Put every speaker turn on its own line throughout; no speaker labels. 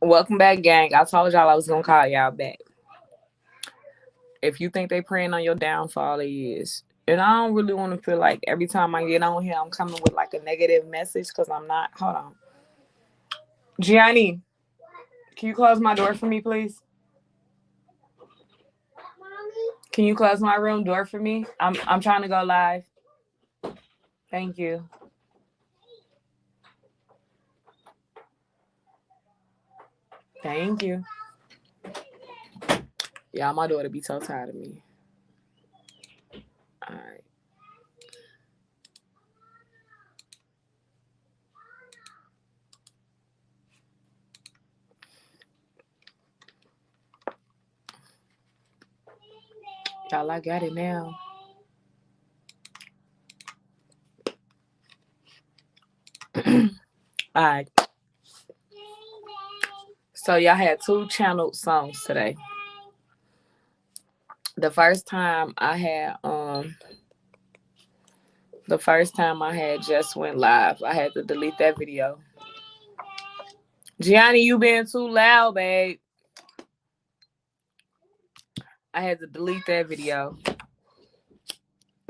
Welcome back, gang. I told y'all I was gonna call y'all back. If you think they praying on your downfall, it is. And I don't really want to feel like every time I get on here, I'm coming with like a negative message because I'm not. Hold on. Gianni, can you close my door for me, please? Can you close my room door for me? I'm trying to go live. Thank you. Thank you. Yeah, my daughter be so tired of me. All right. Y'all, I got it now. All right. So y'all had two channeled songs today. The first time I had just went live. I had to delete that video. Gianni, you being too loud, babe. I had to delete that video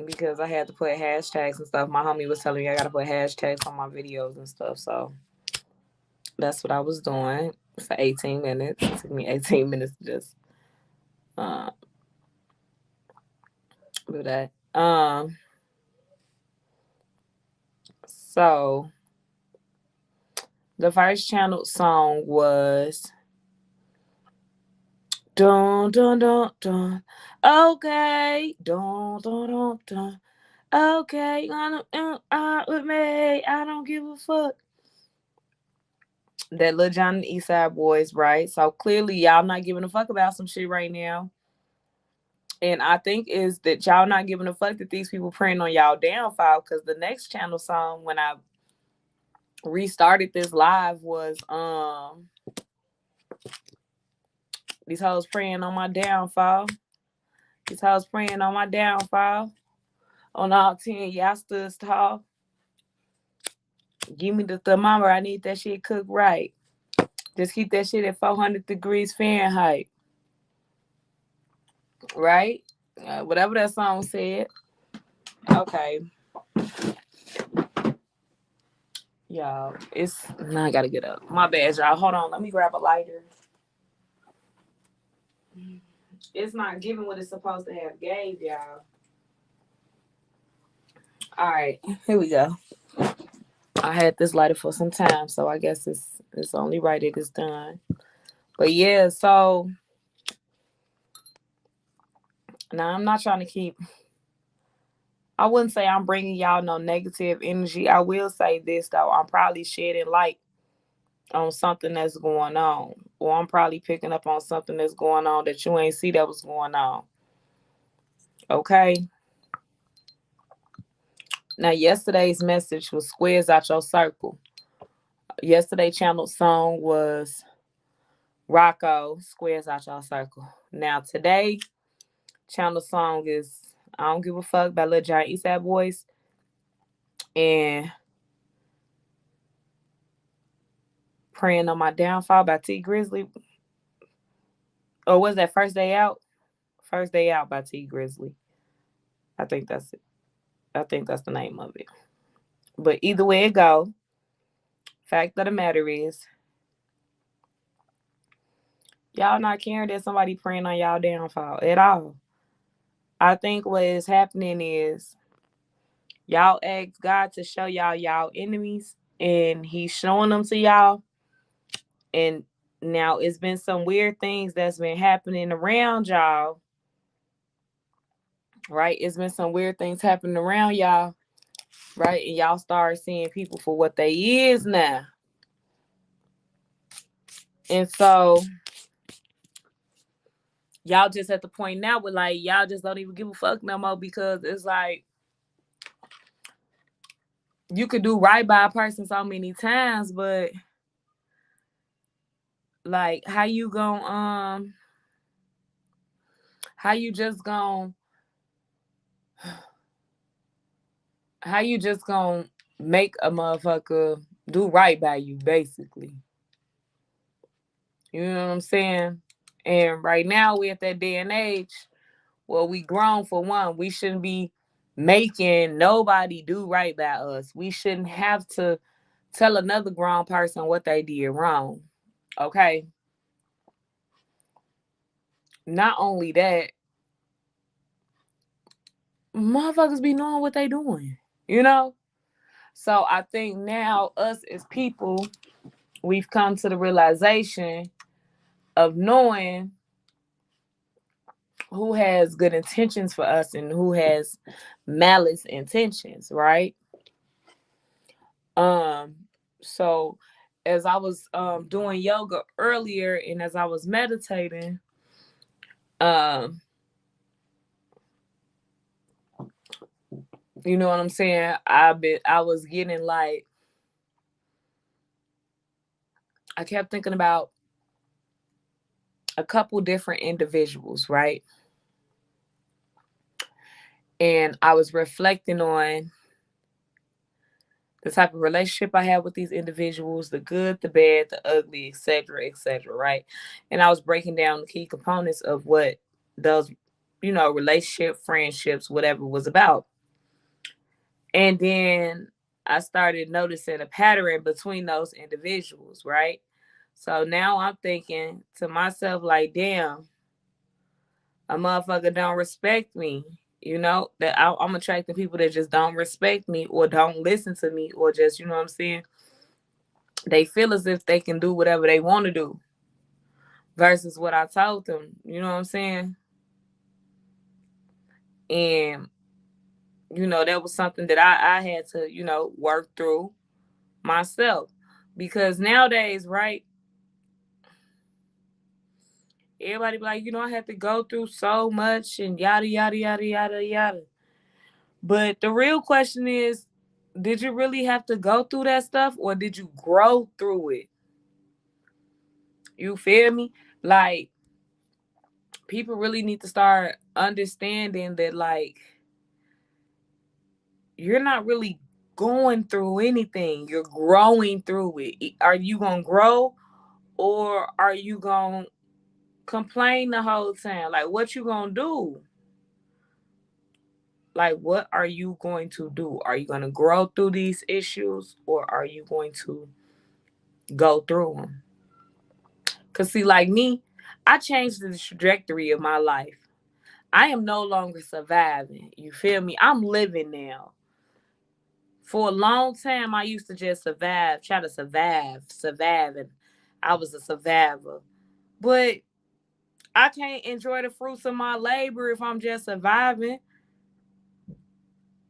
because I had to put hashtags and stuff. My homie was telling me I gotta put hashtags on my videos and stuff. So that's what I was doing for 18 minutes. It took me 18 minutes to just do that. So the first channel song was dun dun dun dun. Okay, dun dun dun dun. Okay, with me. I don't give a fuck. That Lil Jon and Eastside Boys, right? So clearly y'all not giving a fuck about some shit right now. And I think is that y'all not giving a fuck that these people praying on y'all downfall, because the next channel song when I restarted this live was these hoes praying on my downfall. These hoes praying on my downfall. On all 10, y'all stood tall. Give me the thermometer. I need that shit cooked right. Just keep that shit at 400 degrees Fahrenheit. Right? Whatever that song said. Okay. Y'all, now I gotta get up. My bad, y'all. Hold on. Let me grab a lighter. It's not giving what it's supposed to have gave, y'all. All right. Here we go. I had this lighter for some time, so I guess it's only right it is done. But yeah, so now I'm not trying to keep. I wouldn't say I'm bringing y'all no negative energy. I will say this though, I'm probably shedding light on something that's going on, or I'm probably picking up on something that's going on that you ain't see that was going on. Okay. Now yesterday's message was squares out your circle. Yesterday channel song was Rocco, squares out your circle. Now today channel song is I Don't Give a Fuck by Lil Jon Eastside Boys and Praying on My Downfall by T Grizzly. Or was that First Day Out? First Day Out by T Grizzly. I think that's it. I think that's the name of it. But either way it go, fact of the matter is, y'all not caring that somebody praying on y'all downfall at all. I think what is happening is y'all ask God to show y'all enemies, and he's showing them to y'all. And now it's been some weird things that's been happening around y'all. Right? It's been some weird things happening around y'all. Right? And y'all start seeing people for what they is now. And so y'all just at the point now where like y'all just don't even give a fuck no more, because it's like you could do right by a person so many times, but like how you just gonna make a motherfucker do right by you, basically. You know what I'm saying? And right now we at that day and age. Well, we grown for one. We shouldn't be making nobody do right by us. We shouldn't have to tell another grown person what they did wrong. Okay. Not only that, motherfuckers be knowing what they doing, you know? So I think now us as people, we've come to the realization of knowing who has good intentions for us and who has malice intentions, right? Um, so as I was doing yoga earlier and as I was meditating, um, you know what I'm saying? I was getting like, I kept thinking about a couple different individuals, right? And I was reflecting on the type of relationship I had with these individuals, the good, the bad, the ugly, etc., right? And I was breaking down the key components of what those, relationship, friendships, whatever was about. And then I started noticing a pattern between those individuals, right? So now I'm thinking to myself, like, damn, a motherfucker don't respect me. That I'm attracting people that just don't respect me or don't listen to me or just, you know what I'm saying? They feel as if they can do whatever they want to do versus what I told them. You know what I'm saying? And, that was something that I had to, work through myself. Because nowadays, right, everybody be like, I have to go through so much and yada, yada, yada, yada, yada. But the real question is, did you really have to go through that stuff or did you grow through it? You feel me? Like, people really need to start understanding that, like, you're not really going through anything. You're growing through it. Are you going to grow or are you going to complain the whole time? Like, what you going to do? Like, what are you going to do? Are you going to grow through these issues or are you going to go through them? Because, see, like me, I changed the trajectory of my life. I am no longer surviving. You feel me? I'm living now. For a long time, I used to just try to survive, and I was a survivor. But I can't enjoy the fruits of my labor if I'm just surviving.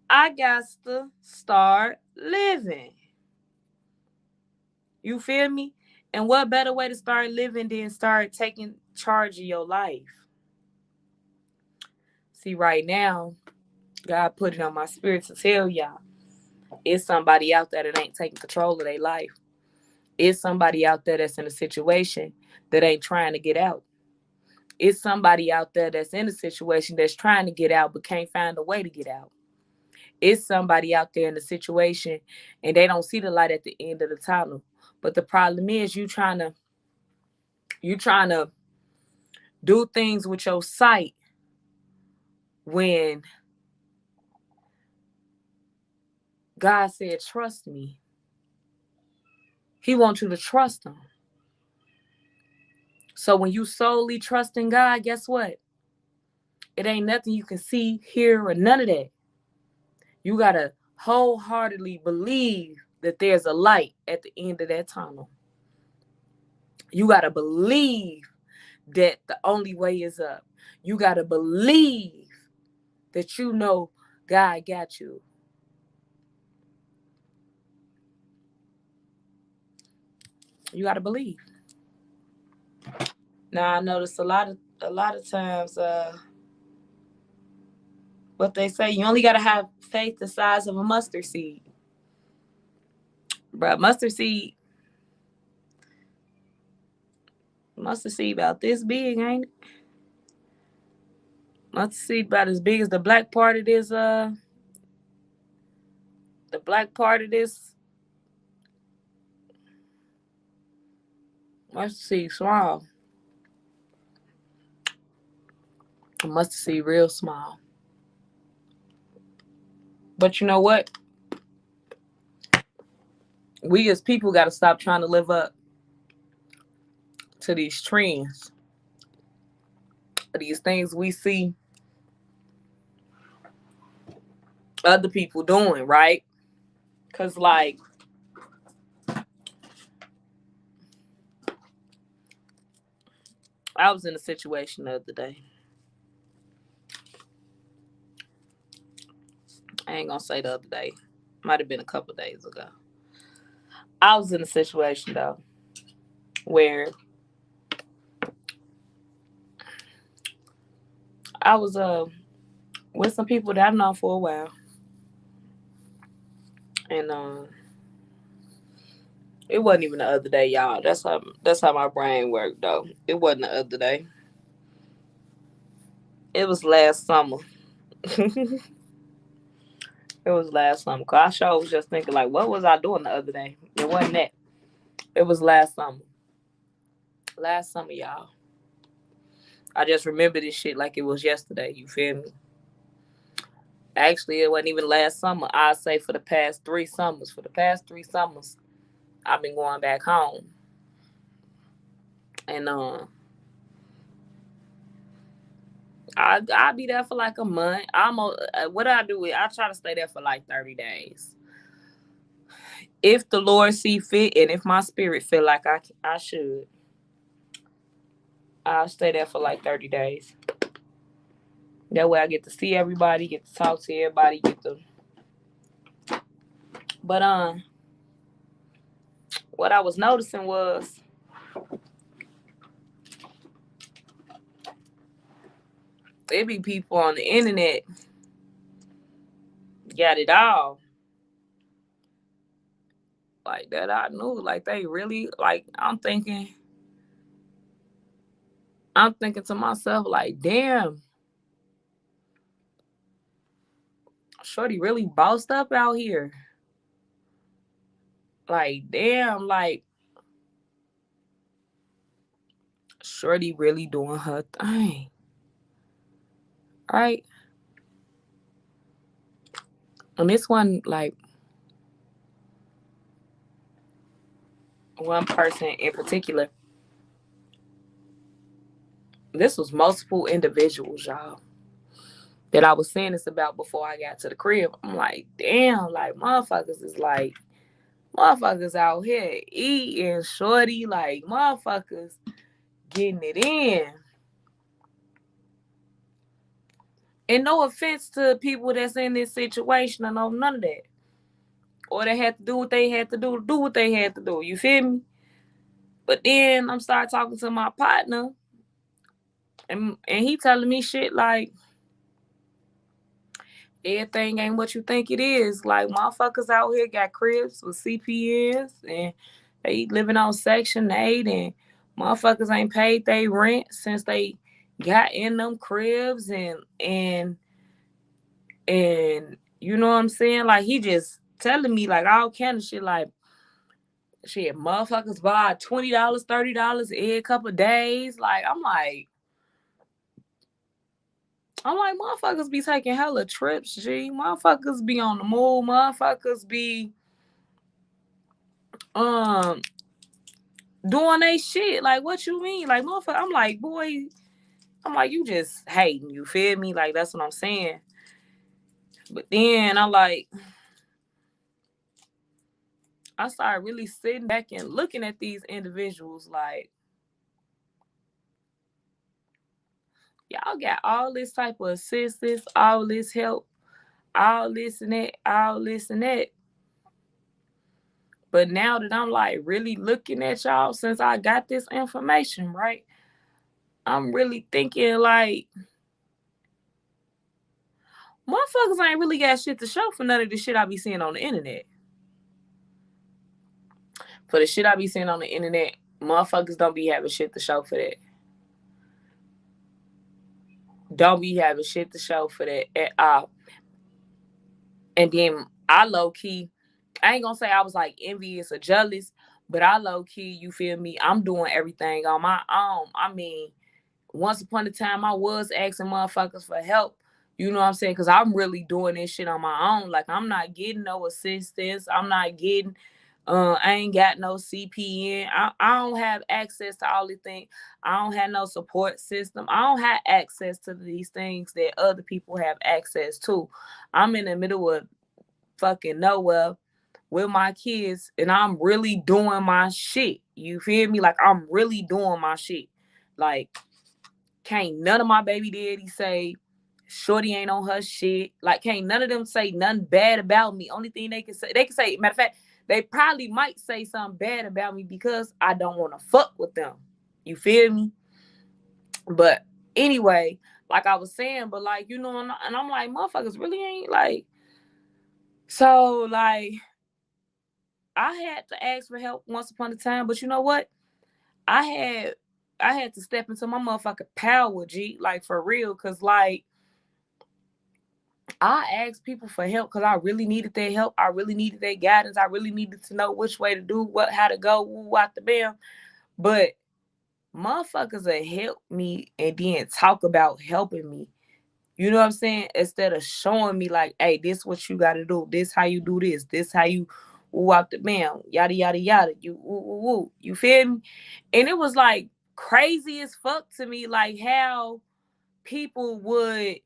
I got to start living. You feel me? And what better way to start living than start taking charge of your life? See, right now, God put it on my spirit to tell y'all, it's somebody out there that ain't taking control of their life. It's somebody out there that's in a situation that ain't trying to get out. It's somebody out there that's in a situation that's trying to get out but can't find a way to get out. It's somebody out there in a situation and they don't see the light at the end of the tunnel. But the problem is you trying to do things with your sight when God said, trust me. He wants you to trust him. So when you solely trust in God, guess what? It ain't nothing you can see, hear, or none of that. You got to wholeheartedly believe that there's a light at the end of that tunnel. You got to believe that the only way is up. You got to believe that God got you. You got to believe. Now I notice a lot of times what they say, you only got to have faith the size of a mustard seed. Bruh, mustard seed about this big, ain't it? Mustard seed about as big as the black part of this Mustard seed small. Mustard seed real small. But you know what? We as people got to stop trying to live up to these trends, these things we see other people doing, right? Because, like, I was in a situation the other day. I ain't gonna say the other day. Might have been a couple days ago. I was in a situation, though, where I was with some people that I've known for a while. And it wasn't even the other day, y'all. That's how my brain worked, though. It wasn't the other day. It was last summer. It was last summer. Cause I sure was just thinking, like, what was I doing the other day? It wasn't that. It was last summer. Last summer, y'all. I just remember this shit like it was yesterday. You feel me? Actually, it wasn't even last summer. I'd say for the past 3 summers. For the past 3 summers, I've been going back home. And I'll be there for like a month. What I do is I try to stay there for like 30 days. If the Lord see fit and if my spirit feel like I should, I'll stay there for like 30 days. That way I get to see everybody, get to talk to everybody, But what I was noticing was there be people on the internet got it all. Like that I knew. Like they really, like I'm thinking to myself, like, damn. Shorty really bossed up out here. Like, damn, like Shorty really doing her thing. Right? And this one, like, one person in particular, this was multiple individuals, y'all, that I was saying this about before I got to the crib. I'm like, damn, like, motherfuckers out here eating, shorty, like, motherfuckers getting it in. And no offense to people that's in this situation, I know none of that. Or they had to do what they had to do what they had to do. You feel me? But then I'm start talking to my partner, and he telling me shit like, everything ain't what you think it is. Like, motherfuckers out here got cribs with CPNs, and they living on Section 8, and motherfuckers ain't paid their rent since they got in them cribs, and you know what I'm saying? Like, he just telling me like all kind of shit, like, shit, motherfuckers buy $20, $30 every couple of days. Like, I'm like, motherfuckers be taking hella trips, G. Motherfuckers be on the move. Motherfuckers be doing they shit. Like, what you mean? Like, motherfucker, I'm like, boy, you just hating. You feel me? Like, that's what I'm saying. But then I started really sitting back and looking at these individuals like, y'all got all this type of assistance, all this help, all this and that, all this and that. But now that I'm like really looking at y'all since I got this information, right? I'm really thinking like, motherfuckers ain't really got shit to show for none of the shit I be seeing on the internet. For the shit I be seeing on the internet, motherfuckers don't be having shit to show for that. Don't be having shit to show for that at all. And then I low key, I ain't gonna say I was like envious or jealous, But I low key, you feel me? I'm doing everything on my own. I mean, once upon a time, I was asking motherfuckers for help. You know what I'm saying? Because I'm really doing this shit on my own. Like, I'm not getting no assistance. I'm not getting, I ain't got no CPN. I don't have access to all these things. I don't have no support system. I don't have access to these things that other people have access to. I'm in the middle of fucking nowhere with my kids, and I'm really doing my shit. You feel me? Like, I'm really doing my shit. Like, can't none of my baby daddies say Shorty ain't on her shit. Like, can't none of them say nothing bad about me. Only thing they can say, matter of fact, they probably might say something bad about me because I don't want to fuck with them. You feel me? But anyway, like I was saying, but like, you know, and I'm like, motherfuckers really ain't like, so like, I had to ask for help once upon a time, but you know what? I had to step into my motherfucking power, G, like for real, cause like I asked people for help because I really needed their help. I really needed their guidance. I really needed to know which way to do what, how to go, what the bam. But motherfuckers will help me and then talk about helping me. You know what I'm saying? Instead of showing me like, hey, this what you gotta do. This how you do this. This how you woo out the bam. Yada yada yada. You woo woo woo. You feel me? And it was like crazy as fuck to me, like how people would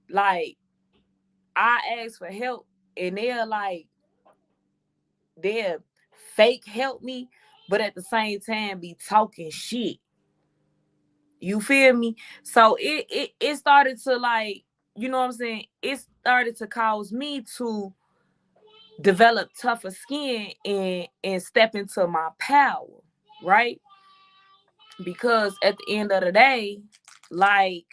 like I ask for help and they'll fake help me, but at the same time be talking shit. You feel me? So it started to like, you know what I'm saying? It started to cause me to develop tougher skin and step into my power, right? Because at the end of the day, like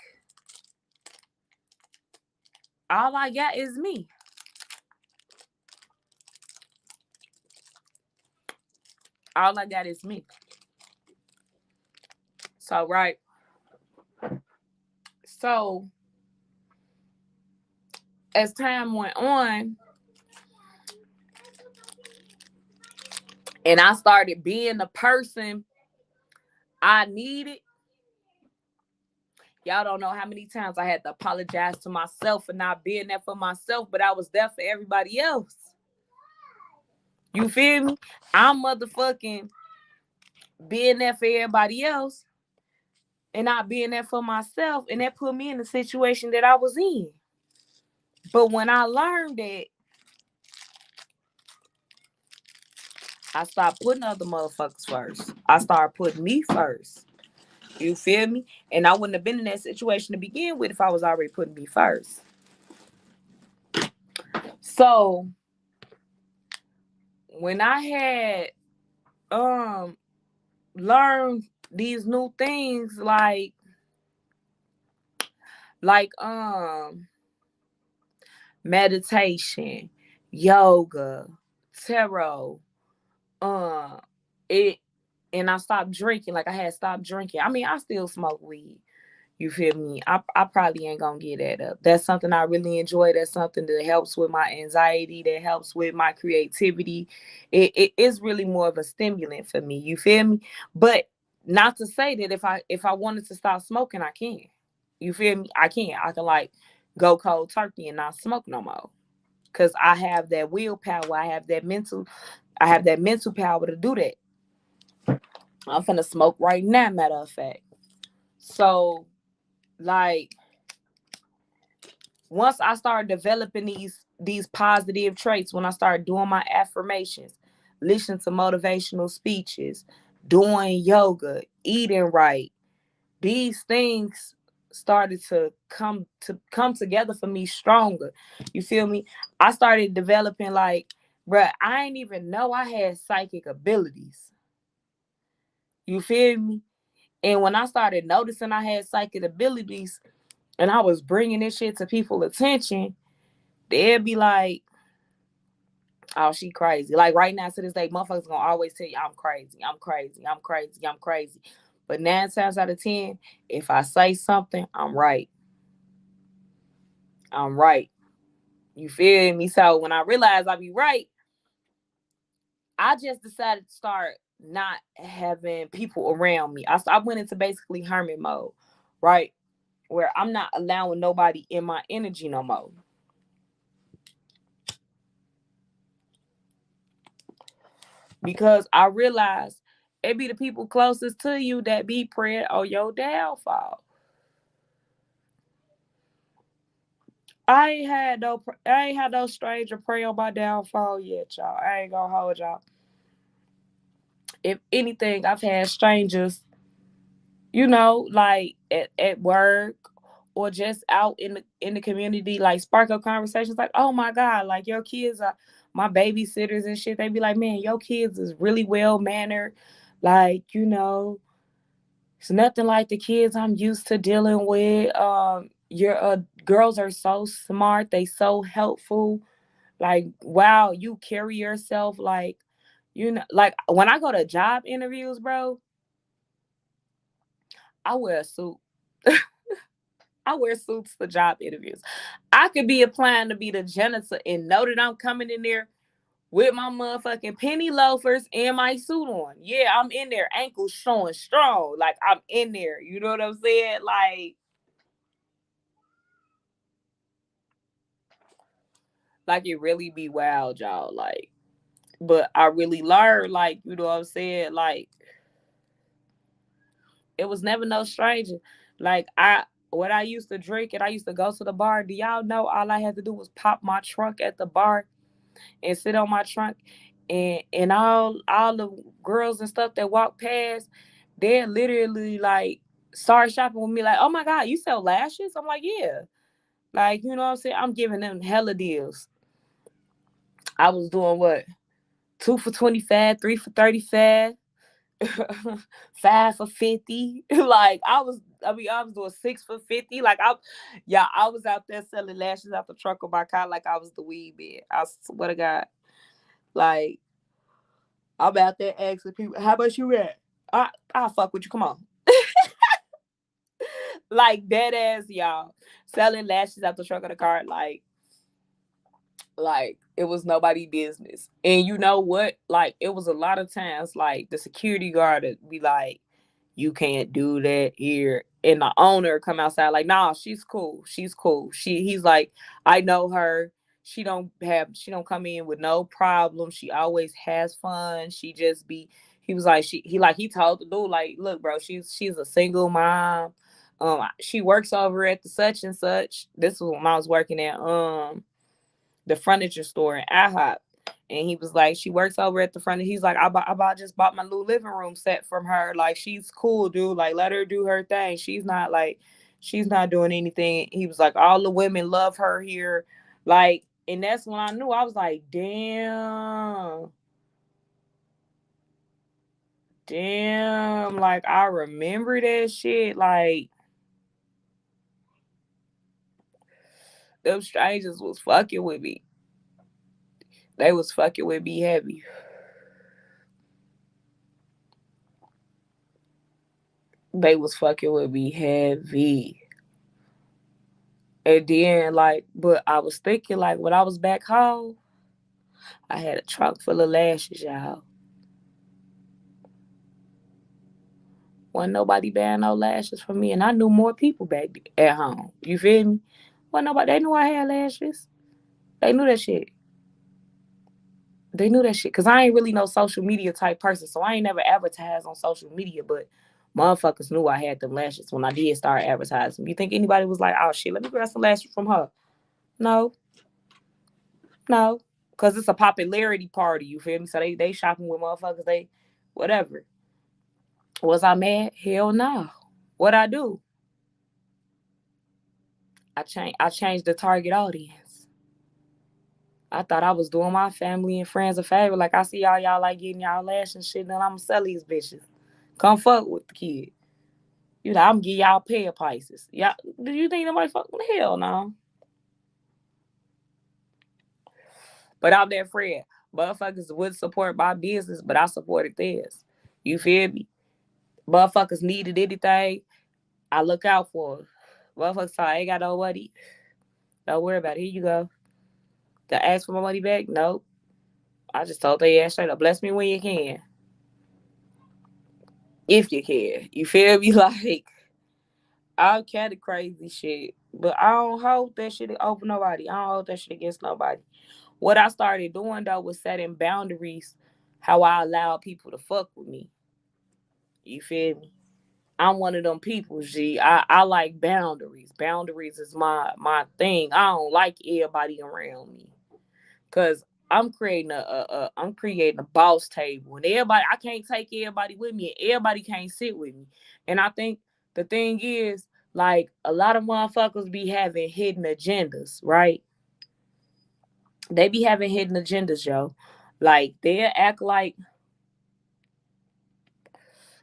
all I got is me. All I got is me. So right. So as time went on and I started being the person I needed, y'all don't know how many times I had to apologize to myself for not being there for myself, but I was there for everybody else. You feel me? I'm motherfucking being there for everybody else and not being there for myself, and that put me in the situation that I was in. But when I learned that, I stopped putting other motherfuckers first. I started putting me first. You feel me? And I wouldn't have been in that situation to begin with if I was already putting me first. So when I had learned these new things like meditation, yoga, tarot, it and I stopped drinking. Like I had stopped drinking. I mean, I still smoke weed. You feel me? I probably ain't gonna get that up. That's something I really enjoy. That's something that helps with my anxiety, that helps with my creativity. It is really more of a stimulant for me. You feel me? But not to say that if I wanted to stop smoking, I can. You feel me? I can. I can like go cold turkey and not smoke no more. Cause I have that willpower. I have that mental power to do that. I'm finna smoke right now, matter of fact. So like once I started developing these positive traits, when I started doing my affirmations, listening to motivational speeches, doing yoga, eating right, these things started to come together for me stronger. You feel me? I started developing like, bruh, I didn't even know I had psychic abilities. You feel me? And when I started noticing I had psychic abilities and I was bringing this shit to people's attention, they'd be like, oh, she crazy. Like right now to this day, motherfuckers gonna always tell you I'm crazy, I'm crazy, I'm crazy, I'm crazy. But 9 times out of 10, if I say something, I'm right. I'm right. You feel me? So when I realized I be right, I just decided to start not having people around me. I went into basically hermit mode, right? Where I'm not allowing nobody in my energy no more. Because I realized it be the people closest to you that be praying on your downfall. I ain't had no stranger pray on my downfall yet, y'all. I ain't gonna hold y'all. If anything, I've had strangers, like at work or just out in the community, like spark up conversations like, oh my God, like your kids are my babysitters and shit. They be like, man, your kids is really well mannered. Like, it's nothing like the kids I'm used to dealing with. Your girls are so smart. They so helpful. Like, wow, you carry yourself like, like when I go to job interviews, bro, I wear a suit. I wear suits for job interviews. I could be applying to be the janitor and know that I'm coming in there with my motherfucking penny loafers and my suit on. Yeah, I'm in there, ankles showing strong. Like, I'm in there. You know what I'm saying? Like it really be wild, y'all. Like, but I really learned, like, you know what I'm saying? Like, it was never no stranger. Like, what I used to drink and I used to go to the bar. Do y'all know all I had to do was pop my trunk at the bar and sit on my trunk, and all the girls and stuff that walk past, they're literally like start shopping with me, like, oh my God, you sell lashes? I'm like, yeah. Like, you know what I'm saying? I'm giving them hella deals. I was doing what? 2 for 25, 3 for 35, 5 for 50. Like I was doing 6 for 50. Like I was out there selling lashes out the trunk of my car like I was the weed man. I swear to God. Like, I'm out there asking people, how much you at? I'll fuck with you. Come on. Like dead ass, y'all. Selling lashes out the trunk of the car, like it was nobody business. And you know what? Like, it was a lot of times like the security guard would be like, you can't do that here. And the owner come outside like, nah, she's cool. She's cool. He's like, I know her. She don't come in with no problem. She always has fun. She just be he was like, he told the dude, like, look, bro, she's a single mom. She works over at the such and such. This was when I was working at the furniture store in IHOP. And he was like, she works over at the front. He's like, just bought my new living room set from her. Like, she's cool, dude. Like, let her do her thing. She's not doing anything. He was like, all the women love her here. Like, and that's when I knew. I was like, damn. Damn. Like, I remember that shit. Like, them strangers was fucking with me. They was fucking with me heavy. They was fucking with me heavy. And then, like, but I was thinking, like, when I was back home, I had a trunk full of lashes, y'all. Wasn't nobody buying no lashes for me, and I knew more people back at home. You feel me? Wasn't nobody. They knew I had lashes. They knew that shit. They knew that shit. Cause I ain't really no social media type person, so I ain't never advertised on social media. But motherfuckers knew I had them lashes when I did start advertising. You think anybody was like, oh shit, let me grab some lashes from her? No, no. Cause it's a popularity party. You feel me? So they shopping with motherfuckers. They whatever. Was I mad? Hell no. What I do? I changed the target audience. I thought I was doing my family and friends a favor. Like, I see y'all like getting y'all lash and shit, and then I'ma sell these bitches. Come fuck with the kid. I'm give y'all pair prices. Y'all, do you think nobody fuck with? Hell no. But I'm that friend. Motherfuckers would support my business, but I supported theirs. You feel me? Motherfuckers needed anything, I look out for. Motherfuckers say, I ain't got no money. Don't worry about it. Here you go. To ask for my money back? Nope. I just told they ass straight up, bless me when you can. if you can. You feel me? Like, all kind of crazy shit. But I don't hold that shit over nobody. I don't hold that shit against nobody. What I started doing though was setting boundaries how I allow people to fuck with me. You feel me? I'm one of them people, G. I like boundaries. Boundaries is my thing. I don't like everybody around me. Cause I'm creating a boss table. And everybody I can't take everybody with me. And everybody can't sit with me. And I think the thing is, like, a lot of motherfuckers be having hidden agendas, right? They be having hidden agendas, yo. Like, they'll act like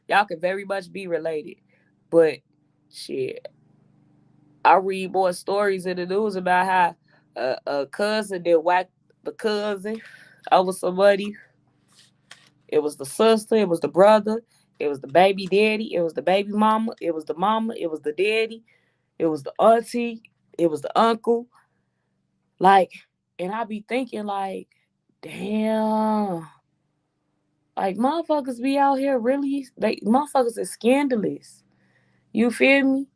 y'all could very much be related. But shit, I read more stories in the news about how a cousin that whacked the cousin over some money. It was the sister, it was the brother, it was the baby daddy, it was the baby mama, it was the mama, it was the daddy, it was the auntie, it was the uncle. Like, and I be thinking, like, damn, like, motherfuckers be out here really, like, motherfuckers is scandalous. You feel me?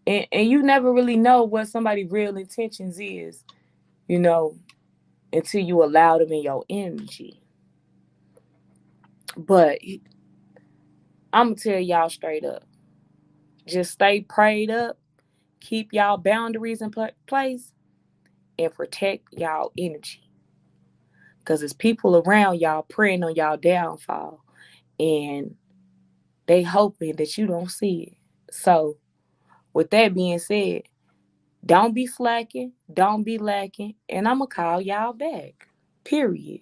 And you never really know what somebody's real intentions is, you know, until you allow them in your energy. But I'm gonna tell y'all straight up, just stay prayed up, keep y'all boundaries in place, and protect y'all energy. Because there's people around y'all praying on y'all downfall, and they hoping that you don't see it. So, with that being said, don't be slacking, don't be lacking, and I'm gonna call y'all back. Period.